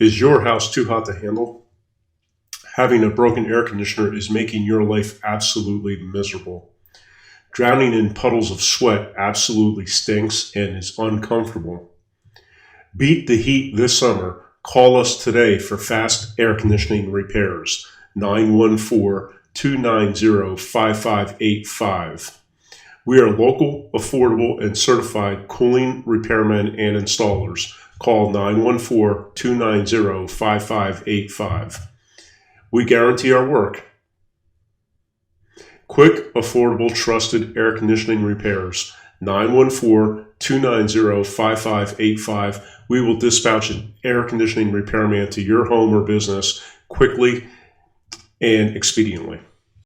Is your house too hot to handle? Having a broken air conditioner is making your life absolutely miserable. Drowning in puddles of sweat absolutely stinks and is uncomfortable. Beat the heat this summer. Call us today for fast air conditioning repairs. 914-290-5585. We are local, affordable, and certified cooling repairmen and installers. Call 914-290-5585. We guarantee our work. Quick, affordable, trusted air conditioning repairs. 914-290-5585. We will dispatch an air conditioning repairman to your home or business quickly and expediently.